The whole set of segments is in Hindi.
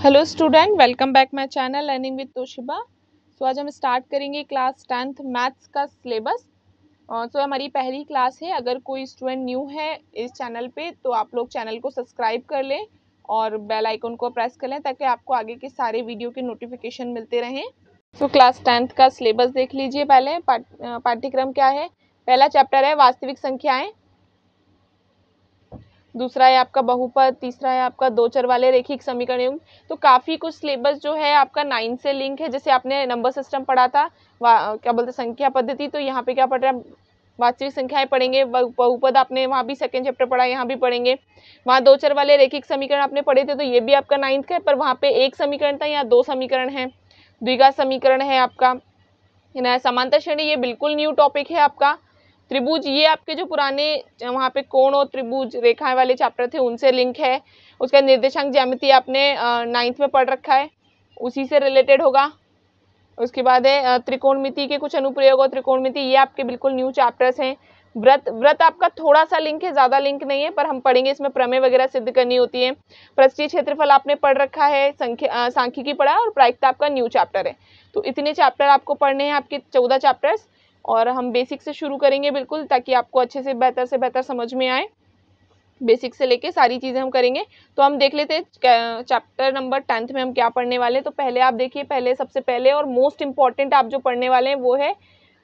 Hello student, welcome back my channel learning with Toshiba. आज हम स्टार्ट करेंगे क्लास 10th मैथ्स का सिलेबस। हमारी पहली क्लास है। अगर कोई स्टूडेंट न्यू है इस चैनल पे तो आप लोग चैनल को सब्सक्राइब कर लें और बेल आइकन को प्रेस कर लें ताकि आपको आगे के सारे वीडियो के नोटिफिकेशन मिलते रहें। क्लास 10th का सिलेबस देख लीजिए। पहले पाठ्यक्रम क्या है। पहला चैप्टर है वास्तविक संख्याएं, दूसरा है आपका बहुपद, तीसरा है आपका दो चर वाले रैखिक समीकरण। तो काफी कुछ सिलेबस जो है आपका 9 से लिंक है। जैसे आपने नंबर सिस्टम पढ़ा था, क्या बोलते संख्या पद्धति, तो यहाँ पे क्या पढ़ रहे हैं, वास्तविक संख्याएं पढ़ेंगे। बहुपद आपने वहाँ भी सेकंड चैप्टर पढ़ा, यहाँ भी पढ़ेंगे। वहाँ दो चर वाले रैखिक समीकरण आपने पढ़े थे, तो ये भी आपका 9th का है, पर वहाँ पे एक समीकरण था, यहाँ दो समीकरण है। द्विघात समीकरण है आपका, समांतर श्रेणी, ये बिल्कुल न्यू टॉपिक है आपका। त्रिभुज, ये आपके जो पुराने वहाँ पे कोण और त्रिभुज रेखाएं वाले चैप्टर थे उनसे लिंक है। उसका निर्देशांक ज्यामिति आपने 9th में पढ़ रखा है, उसी से रिलेटेड होगा। उसके बाद है त्रिकोणमिति के कुछ अनुप्रयोग और त्रिकोणमिति, ये आपके बिल्कुल न्यू चैप्टर्स हैं। व्रत आपका थोड़ा सा लिंक है, ज्यादा लिंक नहीं है, पर हम पढ़ेंगे, इसमें प्रमेय वगैरह सिद्ध करनी होती है। पृष्ठीय क्षेत्रफल आपने पढ़ रखा है, सांख्यिकी पढ़ा है, और प्रायिकता आपका न्यू चैप्टर है। तो इतने चैप्टर आपको पढ़ने हैं, आपके 14 चैप्टर्स। और हम बेसिक से शुरू करेंगे बिल्कुल, ताकि आपको अच्छे से बेहतर समझ में आए। बेसिक से लेके सारी चीजें हम करेंगे। तो हम देख लेते हैं चैप्टर नंबर 10th में हम क्या पढ़ने वाले हैं। तो पहले आप देखिए, सबसे पहले और मोस्ट इंपॉर्टेंट आप जो पढ़ने वाले हैं वो है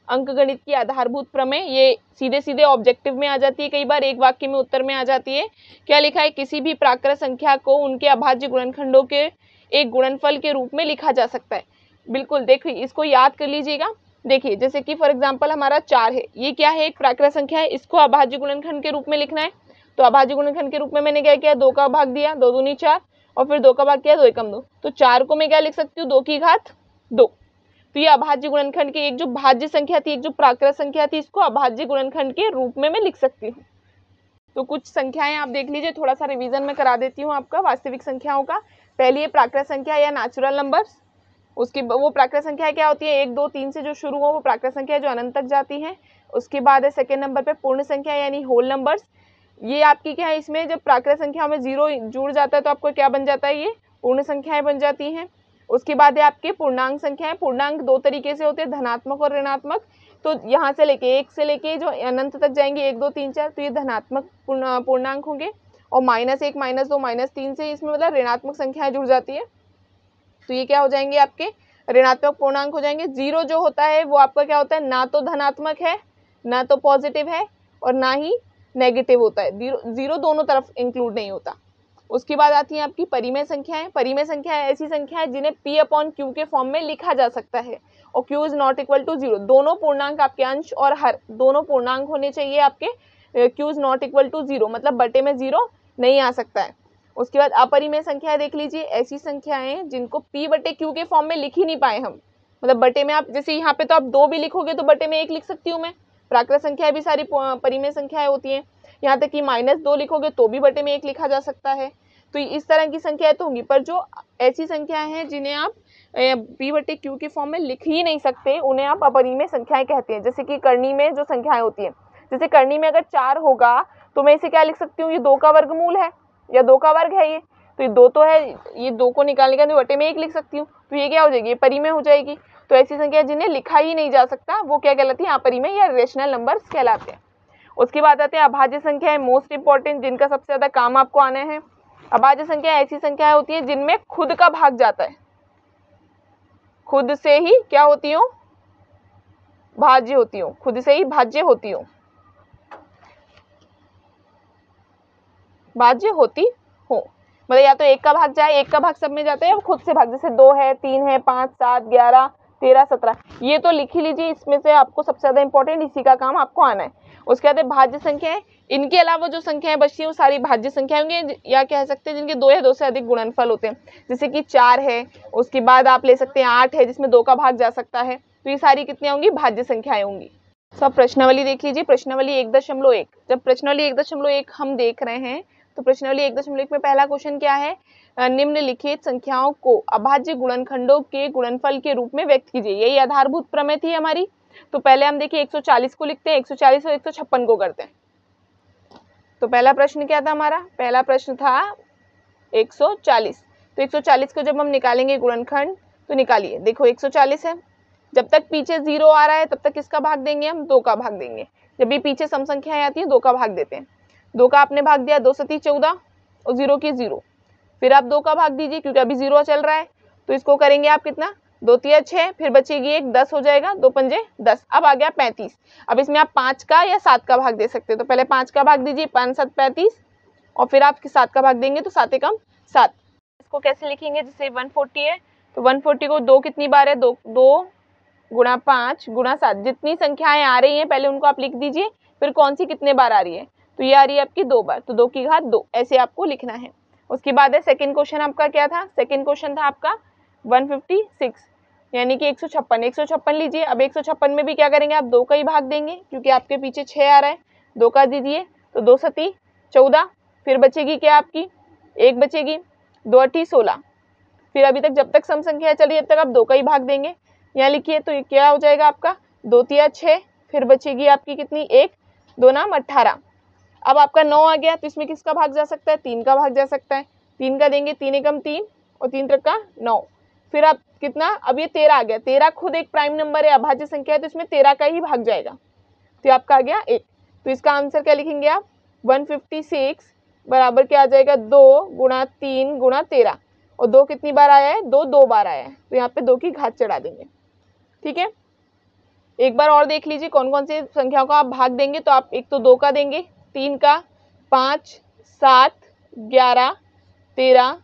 अंकगणित की आधारभूत प्रमेय। ये सीधे सीधे ऑब्जेक्टिव में आ जाती है, कई बार एक वाक्य में उत्तर में आ जाती है। क्या लिखा है, किसी भी प्राकृत संख्या को उनके अभाज्य गुणनखंडों के एक गुणनफल के रूप में लिखा जा सकता है। बिल्कुल देखिए, इसको याद कर लीजिएगा। देखिए, जैसे कि फॉर एग्जांपल हमारा 4 है, ये क्या है, एक प्राकृत संख्या है, इसको अभाज्य गुणनखंड के रूप में लिखना है। तो अभाज्य गुणनखंड के रूप में मैंने क्या किया, 2 का भाग दिया, 2 दूनी 4, और फिर 2 का भाग किया, 2 एकम 2। तो 4 को मैं क्या लिख सकती हूँ, 2 की घात 2। तो ये अभाज्य गुणनखंड की एक जो भाज्य संख्या थी, एक जो प्राकृत संख्या थी, इसको अभाज्य गुणनखंड के रूप में मैं लिख सकती हूँ। तो कुछ संख्याएं आप देख लीजिए, थोड़ा सा रिवीजन में करा देती हूँ आपका वास्तविक संख्याओं का। पहली है प्राकृत संख्या या नेचुरल नंबर्स। उसकी वो प्राकृत संख्या क्या होती है, 1 2 3 से जो शुरू हो वो प्राकृत संख्या जो अनंत तक जाती है। उसके बाद है सेकेंड नंबर पे पूर्ण संख्या यानी होल नंबर्स। ये आपकी क्या है, इसमें जब प्राकृत संख्या में 0 जुड़ जाता है तो आपको क्या बन जाता है, ये पूर्ण संख्याएं बन जाती हैं। उसके बाद है आपके पूर्णांक संख्याएं। पूर्णांक 2 तरीके से होते हैं, धनात्मक और ऋणात्मक। तो यहाँ से लेके 1 से लेके जो अनंत तक जाएंगे, 1 2 3 4, तो ये धनात्मक पूर्णांक होंगे। और -1 -2 -3 से इसमें मतलब ऋणात्मक संख्याएं जुड़ जाती है, तो ये क्या हो जाएंगे, आपके ऋणात्मक पूर्णांक हो जाएंगे। 0 जो होता है वो आपका क्या होता है, ना तो धनात्मक है, ना तो पॉजिटिव है, और ना ही नेगेटिव होता है। 0 दोनों तरफ इंक्लूड नहीं होता। उसके बाद आती है आपकी परिमेय संख्याएं। परिमेय संख्याएं ऐसी संख्याएं जिन्हें P/Q के फॉर्म में लिखा जा सकता है, और Q is not equal to 0। दोनों पूर्णांक आपके अंश और हर दोनों पूर्णांक होने चाहिए आपके। Q is not equal to 0 मतलब बटे में 0 नहीं आ सकता है। उसके बाद अपरिमेय संख्या देख लीजिए, ऐसी संख्याएं जिनको P/Q के फॉर्म में लिख ही नहीं पाए हम, मतलब बटे में आप, जैसे यहाँ पे तो आप 2 भी लिखोगे तो बटे में 1 लिख सकती हूँ मैं। प्राकृत संख्याएं भी सारी परिमेय संख्याएं होती हैं। यहाँ तक कि -2 लिखोगे तो भी बटे में 1 लिखा जा सकता है। तो इस तरह की संख्याएं तो होंगी, पर जो ऐसी संख्याएं हैं जिन्हें आप P/Q के फॉर्म में लिख ही नहीं सकते, उन्हें आप अपरिमेय संख्याएं कहते हैं। जैसे कि करनी में जो संख्याएं होती हैं, जैसे करनी में अगर 4 होगा तो मैं इसे क्या लिख सकती हूँ, ये 2 का वर्गमूल है या 2 का वर्ग है। ये तो ये 2 तो है, ये 2 को निकालने का बटे में 1 लिख सकती हूँ, तो ये क्या हो जाएगी, परिमेय हो जाएगी। तो ऐसी संख्या जिन्हें लिखा ही नहीं जा सकता वो क्या कहलाती है, अपरिमेय या रेशनल नंबर्स कहलाते हैं। उसके बाद आते हैं अभाज्य संख्याएं, मोस्ट इंपॉर्टेंट, जिनका सबसे ज्यादा काम आपको आना है। अभाज्य संख्या ऐसी संख्याएं होती है जिनमें खुद का भाग जाता है, खुद से ही क्या होती हो, भाज्य होती हो, खुद से ही भाज्य होती हो, भाज्य होती हो। मतलब या तो 1 का भाग जाए, 1 का भाग सब में जाता है, या खुद से भाग, जैसे 2 है, 3 है, 5 7 11 13 17, ये तो लिख ही लीजिए। इसमें से आपको सबसे ज्यादा इंपॉर्टेंट इसी का काम आपको आना है। उसके बाद भाज्य संख्याएं, इनके अलावा जो संख्याएं बचती हैं वो सारी भाज्य संख्याएं होंगी, या कह सकते हैं जिनके 2 या 2 से अधिक गुणनफल होते हैं। जैसे कि 4 है, उसके बाद आप ले सकते हैं 8 है जिसमें 2 का भाग जा सकता है। तो ये सारी कितनी होंगी, भाज्य संख्याएं होंगी। सब प्रश्नावली देख लीजिए, प्रश्नावली 1.1। जब प्रश्नावली 1.1 हम देख रहे हैं तो प्रश्नावली 1.1 में पहला क्वेश्चन क्या है, निम्नलिखित संख्याओं को अभाज्य गुणनखंडों के गुणनफल के रूप में व्यक्त कीजिए। यही आधारभूत प्रमेय थी हमारी। तो पहले हम देखिए 140 को लिखते हैं, 140 और 156 को करते हैं। तो पहला प्रश्न क्या था हमारा, पहला प्रश्न था 140। तो 140 को जब हम निकालेंगे गुणनखंड, तो निकालिए, देखो 140 है, जब तक पीछे 0 आ रहा है तब तक किसका भाग देंगे हम, 2 का भाग देंगे। जब भी पीछे सम संख्याएं आती है 2 का भाग देते हैं। 2 का आपने भाग दिया, 2 सती 14 और 0 की 0, फिर आप 2 का भाग दीजिए क्योंकि अभी 0 चल रहा है, तो इसको करेंगे आप कितना, 2 तिया 6, फिर बचेगी 1, 10 हो जाएगा, 2 पंजे 10। अब आ गया 35। अब इसमें आप 5 का या 7 का भाग दे सकते हो, तो पहले 5 का भाग दीजिए, 5 7 35, और फिर आप 7 का भाग देंगे तो 7 एकम 7। इसको कैसे लिखेंगे, जैसे 140 है तो 140 को 2 कितनी बार है, 2 गुणा 5 गुणा 7, जितनी संख्याएं आ रही हैं पहले उनको आप लिख दीजिए, फिर कौन सी कितने बार आ रही है, तो ये आ रही है आपकी 2 बार, तो 2 की घात 2, ऐसे आपको लिखना है। उसके बाद है सेकंड क्वेश्चन, आपका क्या था, सेकंड क्वेश्चन था आपका 156, यानी कि 156, 156 लीजिए। अब 156 में भी क्या करेंगे, आप 2 का ही भाग देंगे क्योंकि आपके पीछे 6 आ रहा है, 2 का दीजिए, तो 2 सती 14, फिर बचेगी क्या आपकी 1 बचेगी, 2 अठी 16, फिर अभी तक जब तक सम संख्या चल रही है तब तक आप 2 का ही भाग देंगे। यहाँ लिखिए, तो ये क्या हो जाएगा आपका 2 तिया 6, फिर बचेगी आपकी कितनी 1, 2 नाम 18। अब आपका 9 आ गया, तो इसमें किसका भाग जा सकता है, 3 का भाग जा सकता है, 3 का देंगे, 3 एकम 3 और 3 त्रिक का 9, फिर आप कितना, अब ये 13 आ गया, 13 खुद एक प्राइम नंबर है, अभाज्य संख्या है, तो इसमें 13 का ही भाग जाएगा, तो आपका आ गया 1। तो इसका आंसर क्या लिखेंगे आप, 156 बराबर क्या आ जाएगा, 2 गुणा 3 गुणा 13, और 2 कितनी बार आया है, 2 बार आया है, तो यहाँ पे 2 की घात चढ़ा देंगे। ठीक है, एक बार और देख लीजिए कौन कौन सी संख्याओं का आप भाग देंगे, तो आप एक तो 2 का देंगे, 3 का, 5 7 11 13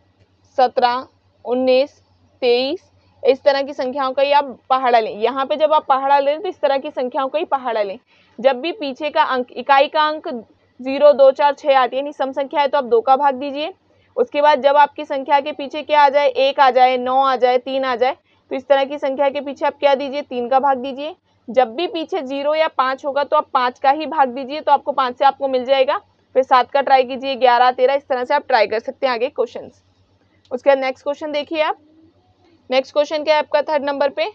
17 19 23, इस तरह की संख्याओं का ही आप पहाड़ा लें। यहाँ पे जब आप पहाड़ा लें तो इस तरह की संख्याओं का ही पहाड़ा लें। जब भी पीछे का अंक, इकाई का अंक 0 2 4 6 8 यानी सम संख्या है तो आप 2 का भाग दीजिए। उसके बाद जब आपकी संख्या के पीछे क्या आ जाए, 1 आ जाए, 9 आ जाए, 3 आ जाए, तो इस तरह की संख्या के पीछे आप क्या दीजिए, 3 का भाग दीजिए। जब भी पीछे 0 या 5 होगा तो आप 5 का ही भाग दीजिए, तो आपको 5 से आपको मिल जाएगा। फिर 7 का ट्राई कीजिए, 11 13, इस तरह से आप ट्राई कर सकते हैं आगे क्वेश्चन। उसके बाद नेक्स्ट क्वेश्चन देखिए आप, नेक्स्ट क्वेश्चन क्या है आपका, थर्ड नंबर पे,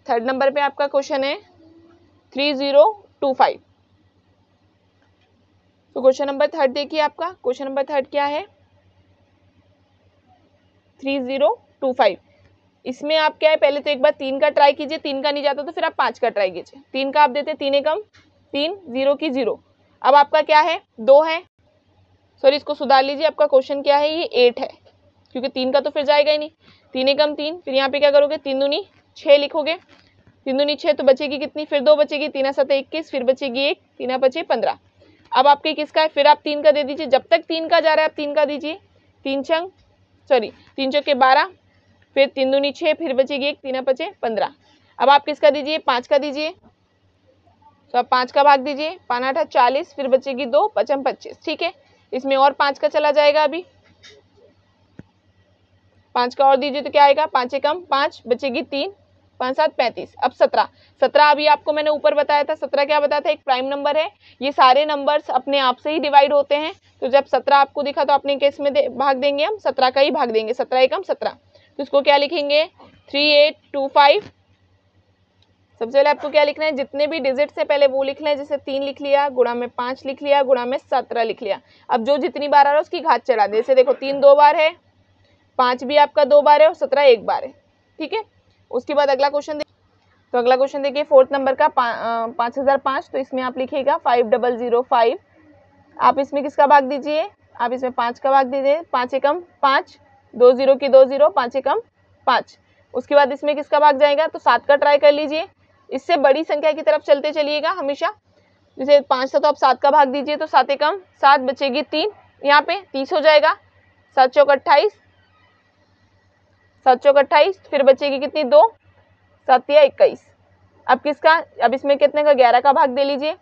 थर्ड नंबर पे आपका क्वेश्चन है 3025। तो क्वेश्चन नंबर थर्ड देखिए, आपका क्वेश्चन नंबर थर्ड क्या है, 3025। इसमें आप क्या है, पहले तो एक बार 3 का ट्राई कीजिए, 3 का नहीं जाता तो फिर आप 5 का ट्राई कीजिए। 3 का आप देते 3 एकम 3, 0 की 0। अब आपका क्या है, 2 है, सॉरी इसको सुधार लीजिए, आपका क्वेश्चन क्या है, ये 8 है, क्योंकि 3 का तो फिर जाएगा ही नहीं। 3 एकम 3, फिर यहाँ पे क्या करोगे, 3 दूनी 6 लिखोगे, 3 दूनी 6, तो बचेगी कितनी, फिर 2 बचेगी, 3 7 21, फिर बचेगी 1, 3 5 15। अब आपके किसका है, फिर आप 3 का दे दीजिए, जब तक 3 का जा रहा है आप 3 का दीजिए, 3 चौके 12, फिर 3 दूनी 6, फिर बचेगी 1, 3 5 15। अब आप किसका दीजिए, 5 का दीजिए, तो आप 5 का भाग दीजिए, 5 8 40, फिर बचेगी 2, 5 25। ठीक है, इसमें और 5 का चला जाएगा, अभी 5 का और दीजिए तो क्या आएगा, 5 एकम 5, बचेगी 3, 5 7 35। अब 17, 17 अभी आपको मैंने ऊपर बताया था, 17 क्या बताया था, एक प्राइम नंबर है। ये सारे नंबर्स अपने आप से ही डिवाइड होते हैं, तो जब 17 आपको दिखा तो अपने केस में भाग देंगे, हम 17 का ही भाग देंगे, 17 एकम 17। तो इसको क्या लिखेंगे, 3825। सबसे पहले आपको क्या लिखना है, जितने भी डिजिट से पहले वो लिख लें, जैसे 3 लिख लिया, गुणा में 5 लिख लिया, गुणा में 17 लिख लिया। अब जो जितनी बार आ रहा है उसकी घात चढ़ा दे, जैसे देखो 3 2 बार है, 5 भी आपका 2 बार है और 17 1 बार है। ठीक है, उसके बाद अगला क्वेश्चन तो अगला क्वेश्चन देखिए, फोर्थ नंबर का 5005। तो इसमें आप लिखिएगा 5005। आप इसमें किसका भाग दीजिए, आप इसमें 5 का भाग दीजिए, 5 एकम 5, 2 0 की 2 0, 5 एकम 5। उसके बाद इसमें किसका भाग जाएगा, तो 7 का ट्राई कर लीजिए, इससे बड़ी संख्या की तरफ चलते चलिएगा हमेशा। जैसे 5 था तो आप 7 का भाग दीजिए, तो 7 एकम 7, बचेगी 3, यहाँ पे 30 हो जाएगा, 7 चौक 28, 7 चौक 28, फिर बचेगी कितनी 2, 7 तिया 21। अब किसका, अब इसमें कितने का, 11 का भाग दे लीजिए,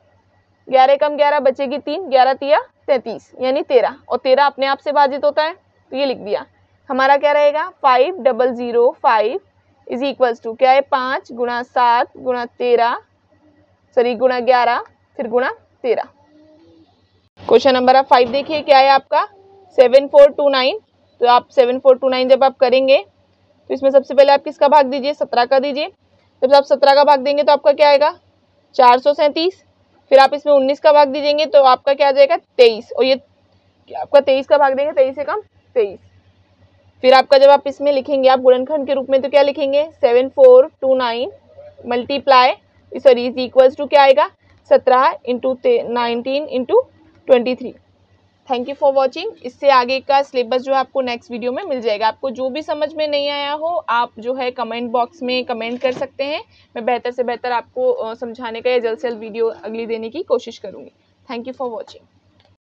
11 एकम 11, बचेगी 3, 11 तिया 33 यानी 13, और 13 अपने आप से भाजित होता है, तो ये लिख दिया। हमारा क्या रहेगा, 5005 इज इक्वल्स टू क्या है, 5 गुणा 7 गुणा 13, सॉरी गुणा 11, फिर गुणा 13। क्वेश्चन नंबर आप 5 देखिए, क्या है आपका 7429। तो आप 7429 जब आप करेंगे तो इसमें सबसे पहले आप किसका भाग दीजिए, 17 का दीजिए। जब आप 17 का भाग देंगे तो आपका क्या आएगा, 437। फिर आप इसमें 19 का भाग दीजिएंगे तो आपका क्या आ जाएगा, 23, और ये आपका 23 का भाग देंगे, 23 से कम 23। फिर आपका जब आप इसमें लिखेंगे आप गुणनखंड के रूप में तो क्या लिखेंगे 7429 multiply sorry is equals to क्या आएगा 17 into 19 into 23। Thank you for watching. इससे आगे का सिलेबस जो है आपको नेक्स्ट वीडियो में मिल जाएगा। आपको जो भी समझ में नहीं आया हो आप जो है कमेंट बॉक्स में कमेंट कर सकते हैं। मैं बेहतर से बेहतर आपको समझाने का या जल्द से जल्द वीडियो अगली देने की कोशिश करूँगी। Thank you for watching.